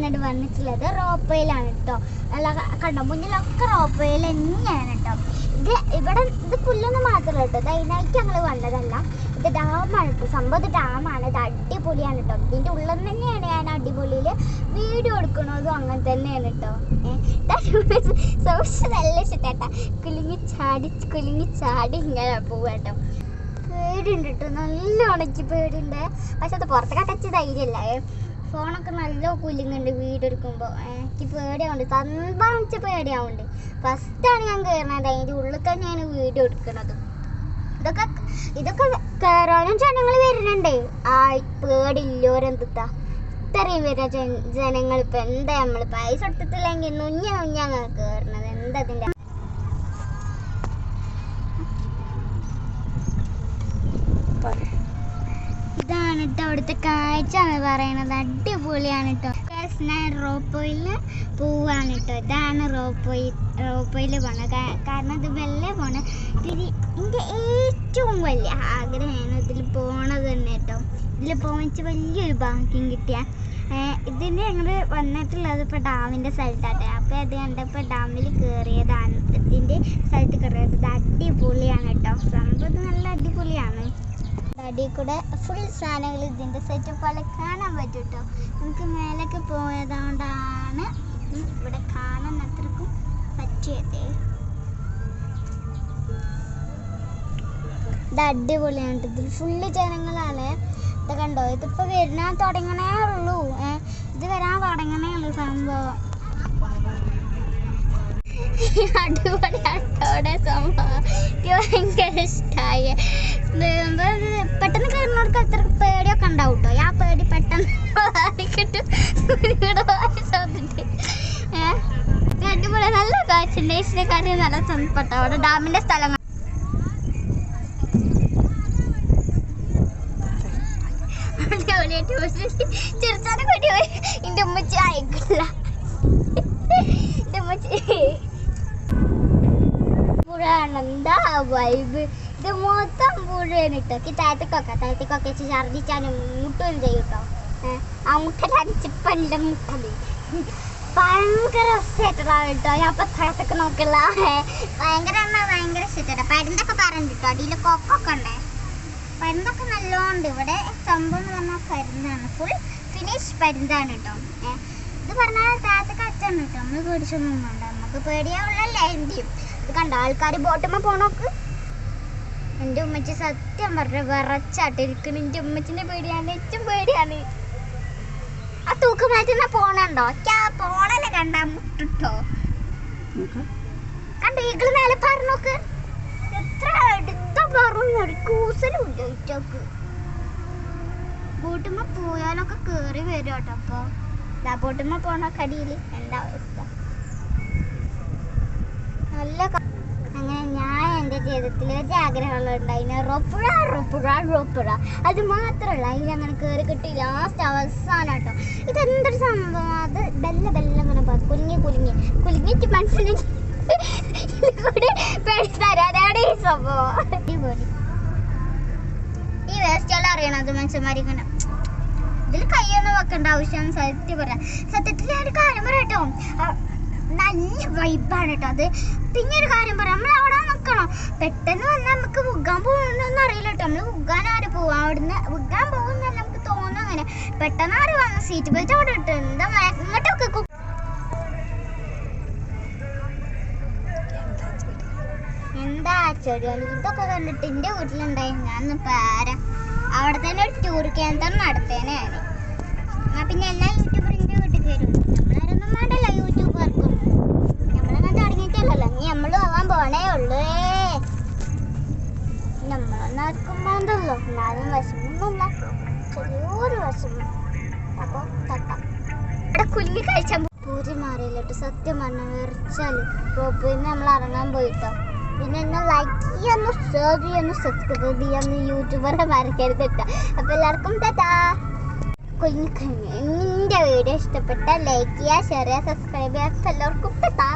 ഞാനിവിടെ വന്നിട്ടുള്ളത് റോപ്പയിലാണ് കേട്ടോ. നല്ല കണ്ടോ, മുന്നിലൊക്കെ റോപ്പയിൽ തന്നെയാണ് കേട്ടോ. ഇത് പുല്ലൊന്നും മാത്രമല്ല കേട്ടോ, അതിനായിട്ട് ഞങ്ങൾ വന്നതല്ല. ഇത് ഡാമാണ് കേട്ടോ, സംഭവം ഡാമാണ്. ഇത് അടിപൊളിയാണ് കേട്ടോ. ഇതിൻ്റെ ഉള്ളിൽ തന്നെയാണ് ഞാൻ അടിപൊളിയിൽ വീഡിയോ എടുക്കണതും അങ്ങനെ തന്നെയാണ് കേട്ടോ. സോഷ്യ നല്ല ഇഷ്ടേട്ടാ, കുലുങ്ങി ചാടി ഇങ്ങനെ പോവുക കേട്ടോ. പേടിയുണ്ട് കേട്ടോ, നല്ല ഉണക്കി പേടിയുണ്ട്. പക്ഷെ അത് പുറത്തൊക്കെ ടച്ച് ധൈര്യമില്ല. ഫോണൊക്കെ നല്ല കുലുങ്ങുന്നുണ്ട് വീഡിയോ എടുക്കുമ്പോൾ. എനിക്ക് പേടിയാവുന്നുണ്ട്, തമ്പാണിച്ച പേടിയാവുന്നുണ്ട്. ഫസ്റ്റാണ് ഞാൻ കയറുന്നത്, അതിൻ്റെ ഉള്ളിൽ തന്നെയാണ് വീഡിയോ എടുക്കുന്നത്. ഇതൊക്കെ കയറാനും ജനങ്ങൾ വരുന്നുണ്ട്. പേടില്ലോരെന്താ ഇത്രയും വരുന്ന ജനങ്ങൾ. ഇപ്പം എന്താ നമ്മൾ പൈസ എടുത്തിട്ടില്ലെങ്കിൽ നുഞ്ഞ കയറുന്നത് എന്താ അതിൻ്റെ. ഇതാണ് കേട്ടോ അവിടുത്തെ കാഴ്ച എന്ന് പറയണത്. അടിപൊളിയാണ് കേട്ടോ. ഞാൻ റോപ്പോയിൽ പോവാണ് കേട്ടോ. ഇതാണ് റോപ്പോയിൽ പോണത്. കാരണം ഇത് വെല്ല പോണ എൻ്റെ ഏറ്റവും വലിയ ആഗ്രഹമാണ് ഇതിൽ പോണത് തന്നെ കേട്ടോ. ഇതിൽ പോയിട്ട് വലിയൊരു ഭാഗ്യം കിട്ടിയ. ഇതിന് ഞങ്ങൾ വന്നിട്ടുള്ളത് ഇപ്പോൾ ഡാമിൻ്റെ സ്ഥലത്താട്ടെ. അപ്പോൾ അത് കണ്ടപ്പോൾ ഡാമിൽ കയറിയതാണ്, ഇതിൻ്റെ സ്ഥലത്ത് കയറിയത്. ഇത് അടിപൊളിയാണ് കേട്ടോ, സംഭവം നല്ല അടിപൊളിയാണ്. അടിയിൽ കൂടെ ഫുൾ സാധനങ്ങൾ ഇതിൻ്റെ സെറ്റ് പോലെ കാണാൻ പറ്റും കേട്ടോ. നമുക്ക് മേലേക്ക് പോയതുകൊണ്ടാണ് ഇവിടെ കാണാൻ അത്രക്കും പറ്റിയത്. ഇത് അടിപൊളിയാണ്. ഇതിൽ ഫുള്ള് ജനങ്ങളാണ്. ഇത് കണ്ടോ, ഇതിപ്പോൾ വരാൻ തുടങ്ങണേ ഉള്ളൂ. ഇത് വരാൻ തുടങ്ങണേ ഉള്ളൂ സംഭവം. അടിപൊളിയാട്ടോടെ സംഭവം ഭയങ്കര ഇഷ്ടമായി. പെട്ടെന്ന് കയറുന്നവർക്ക് അത്ര പേടിയൊക്കെ ഉണ്ടാവും കേട്ടോ. ആ പേടി പെട്ടെന്ന് അടിപൊളി നല്ല കാഴ്ചൻ്റെ ഇഷ്ടക്കാരി നല്ല തണുപ്പട്ട. അവിടെ ഡാമിൻ്റെ സ്ഥലങ്ങൾ ചെറുച്ചാനെ കൂടി പോയി. എൻ്റെ ഉമ്മച്ചി അയക്കില്ല. എൻ്റെ ഉമ്മച്ചി പുഴയാണ്. എന്താ വൈബ്. ഇത് മൊത്തം പുഴയാണ് കേട്ടോ. താഴത്തേക്കൊക്കെ വെച്ച് ഛർദിച്ചാനും മുട്ടുകയും ചെയ്യും കേട്ടോ. ആ മുട്ടടിച്ചിപ്പല്ല മുട്ടത് ഭയങ്കര ഇഷ്ടമായിട്ടുള്ള കേട്ടോ. ഞാൻ അപ്പം താഴത്തൊക്കെ നോക്കില്ല. ഭയങ്കര ഇഷ്ടമായിട്ടോ. പരുന്തൊക്കെ പറഞ്ഞിട്ടോ, അടിയിൽ കൊക്കൊക്കെ ഉണ്ടേ. പരുന്തൊക്കെ നല്ലോണ്ട്. ഇവിടെ സംഭവം എന്ന് പറഞ്ഞാൽ പരുന്താണ്, ഫുൾ ഫിനിഷ് പരുന്താണ് കേട്ടോ. ഇത് പറഞ്ഞാൽ താഴത്തൊക്കെ അച്ഛൻ കേട്ടോ. നമ്മൾ പേടിച്ചൊന്നും വേണ്ട, നമുക്ക് പേടിയാവുള്ളല്ലേ എന്റെയും. ഇത് കണ്ട ആൾക്കാർ ബോട്ടുമ്മ പോണോക്ക്. എൻ്റെ ഉമ്മച്ചി സത്യം പറഞ്ഞ വിറച്ചാട്ടിരിക്കണം. എൻ്റെ ഉമ്മച്ചിൻ്റെ പേടിയാണ്, ഏറ്റവും പേടിയാണ്. ആ തൂക്കുമാറ്റുന്ന പോണുണ്ടോ? പോണല്ലേ കണ്ടാ മുട്ടിട്ടോ. കണ്ടോ ഈകള് മേലെ പറഞ്ഞോക്ക്, എത്ര അടുത്ത പറഞ്ഞു. ഒരു കൂസലും ഇല്ല ഇറ്റോക്ക്. ബോട്ടുമ്മ പോയാലൊക്കെ കേറി വരും കേട്ടോ. അപ്പൊ ബോട്ടുമ്മ പോണ കടിയിൽ എന്താ അവസ്ഥ. നല്ല അങ്ങനെ ഞാൻ എൻ്റെ ജീവിതത്തിൽ ഒരു ആഗ്രഹങ്ങളുണ്ടായിന്, റോപ്പുഴ. അത് മാത്രമല്ല, അതിലങ്ങനെ കയറി കിട്ടി ലാസ്റ്റ് അവസാനം കേട്ടോ. ഇതെന്തൊരു സംഭവം. അത് ബെല്ല അങ്ങനെ കുലുങ്ങിട്ട് മനസ്സിലാക്കി അതാണ് ഈ സംഭവം. അടിപൊളി. ഈ വേസ്റ്റുകൾ അറിയണത് മനുഷ്യന്മാരിങ്ങനെ ഇതിൽ കൈയൊന്നും വെക്കേണ്ട ആവശ്യം സത്യം പറയാം. സത്യത്തിൽ ഞാൻ ഒരു കാര്യം പറയട്ടോ, നല്ല വൈബാണ് കേട്ടോ അത്. പിന്നെ ഒരു കാര്യം പറയാം, നമ്മൾ അവിടെ നിൽക്കണം. പെട്ടെന്ന് വന്നാൽ നമുക്ക് ഉഗ്ഗാൻ പോകുന്നൊന്നും അറിയില്ല കേട്ടോ. നമ്മൾ ഉഗ്ഗാൻ ആര് പോവാം, അവിടുന്ന് ഉഗ്ഗാൻ പോകുന്നല്ല നമുക്ക് തോന്നും. അങ്ങനെ പെട്ടെന്ന് ആര് വന്ന് സീറ്റ് ബെൽറ്റ് അവിടെ ഇട്ട് എന്താ ഇങ്ങോട്ടൊക്കെ എന്താ ചെടിയാണ്. ഇതൊക്കെ കണ്ടിട്ട് എൻ്റെ വീട്ടിലുണ്ടായി ഞാൻ പാര അവിടെ തന്നെ ഒരു ടൂർ കേന്ദ്രം നടത്തേനെ ഞാൻ. എന്നാൽ പിന്നെ എല്ലാ യൂട്യൂബറിൻ്റെ വീട്ടിൽ വരും. നമ്മളാരൊന്നും വേണ്ടല്ലോ യൂട്യൂബർക്കും. നമ്മളങ്ങനെ തുടങ്ങിയിട്ടല്ലോ, നീ നമ്മളും ആവാൻ പോണേ ഉള്ളൂ. നമ്മളൊന്നും ആർക്കും വേണ്ടല്ലോ. എന്നാലും വിഷമൊന്നുമില്ല, ചെറിയൊരു വിഷമം. അപ്പോൾ തട്ടാം. ഇവിടെ കുഞ്ഞി കഴിച്ചാൽ പൂരി മാറിയില്ലോട്ട്. സത്യം പറഞ്ഞാൽ വിറച്ചാൽ റോപ്പിൽ നിന്ന് നമ്മൾ ഇറങ്ങാൻ പോയിട്ടോ. പിന്നെ എന്നെ ലൈക്ക് ചെയ്യാന്ന്, ഷെയർ ചെയ്യാന്ന്, സബ്സ്ക്രൈബ് ചെയ്യാന്ന് യൂട്യൂബറെ മറക്കരുത് കേട്ടോ. അപ്പോൾ എല്ലാവർക്കും ടാറ്റാ. കുഞ്ഞിക്കഴിഞ്ഞ് എൻ്റെ വീഡിയോ ഇഷ്ടപ്പെട്ടാൽ ലൈക്ക് ചെയ്യുക, ഷെയർ ചെയ്യുക, സബ്സ്ക്രൈബ് ചെയ്യുക. എല്ലാവർക്കും ടാറ്റാ.